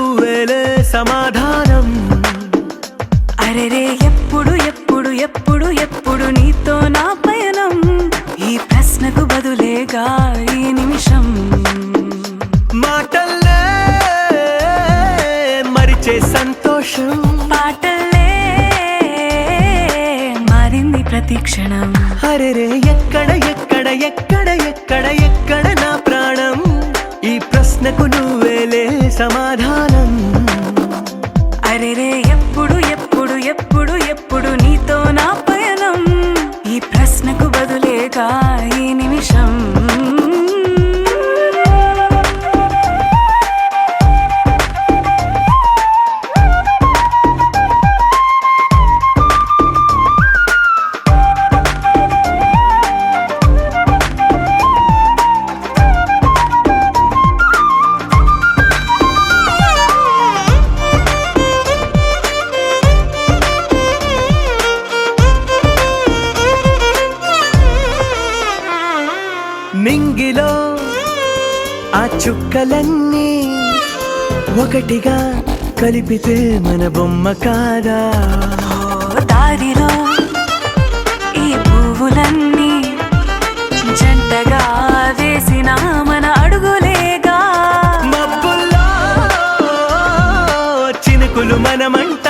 నువ్వేలే సమాధానం. అరెరే ఎప్పుడు ఎప్పుడు ఎప్పుడు ఎప్పుడు నీతో నా పయనం, ఈ ప్రశ్నకు బదులేగా ఈ నిమిషం. మాటల్లే మరిచే సంతోషం, పాటల్లే మారింది ప్రతి క్షణం. అరెరే ఎక్కడ ఎక్కడ ఎక్కడ ఎక్కడ ఎక్కడ నా ప్రాణం, ఈ ప్రశ్నకు నువ్వేలే సమాధానం. అరెరే ఎప్పుడు ఎప్పుడు ఎప్పుడు ఎప్పుడు నీతో నా పయనం, ఈ ప్రశ్నకు బదులేగా ఈ నిమిషం. నింగిలో ఆ చుక్కలన్నీ ఒకటిగా కలిపితే మన బొమ్మ కాదా. దారిలో ఈ పువ్వులన్నీ జంటగా వేసిన మన అడుగులేగా. మబ్బుల్లో చినుకులు మనమంట,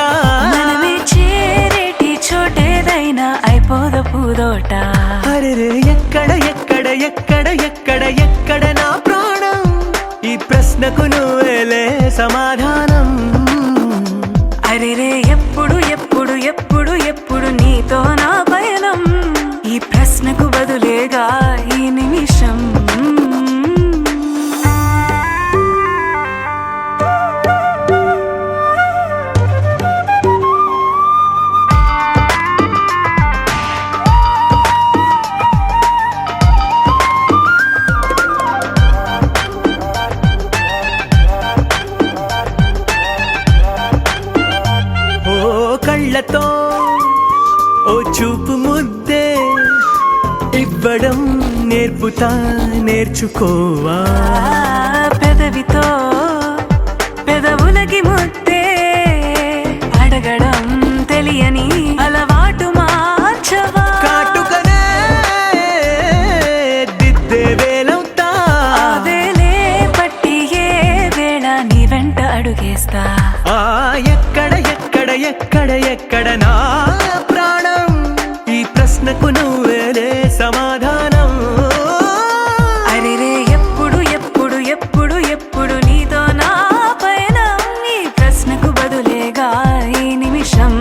మనమే చేరేటి చోటేదైనా అయిపోదు పూదోట. అరెరే ఎక్కడ ఎక్కడ ఎక్కడ ఎక్కడ ఎక్కడ నా ప్రాణం, ఈ ప్రశ్నకు నువ్వేలే సమాధానం. అరెరే ఎప్పుడు ఎప్పుడు ఎప్పుడు ఎప్పుడు నీతో నా పయనం, ఈ ప్రశ్నకు బదులేగా ఈ నిమిషం. కళ్ళతో ఓ చూపు ముద్దే ఇవ్వడం నేర్పుతా, నేర్చుకోవా. పెదవితో పెదవులకి ముద్దే అడగడం తెలియని అలవాటు మార్చవా. కాటుకనే దిద్దే వేలవుతా, వేలే పట్టి ఏ వేళ నీ వెంట అడుగేస్తా. ఎక్కడ ఎక్కడ ఎక్కడ ఎక్కడ నా ప్రాణం, ఈ ప్రశ్నకు నువ్వేలే సమాధానం. అరెరే ఎప్పుడు ఎప్పుడు ఎప్పుడు ఎప్పుడు నీతో నా పయనం, ఈ ప్రశ్నకు బదులేగా ఈ నిమిషం.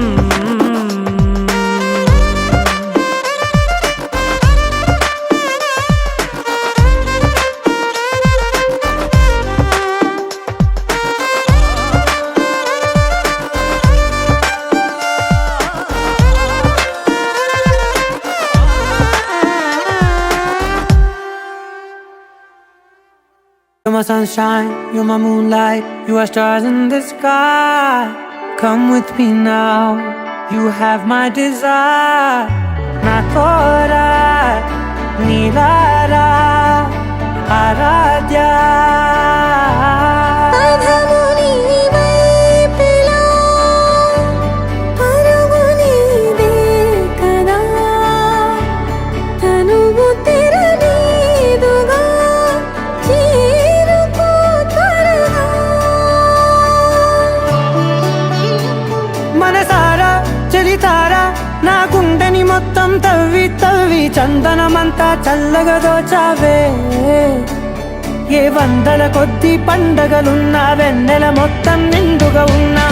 You're my sunshine, you're my moonlight, you are stars in the sky. Come with me now, you have my desire. Na tora, nilara, aradhya. మనసారా చలితారా నా గుండెని మొత్తం తవ్వి తవ్వి చందనమంతా చల్లగా దోచావే. ఏ వందల కొద్ది పండగలున్నా వెన్నెల మొత్తం నిండుగా ఉన్నా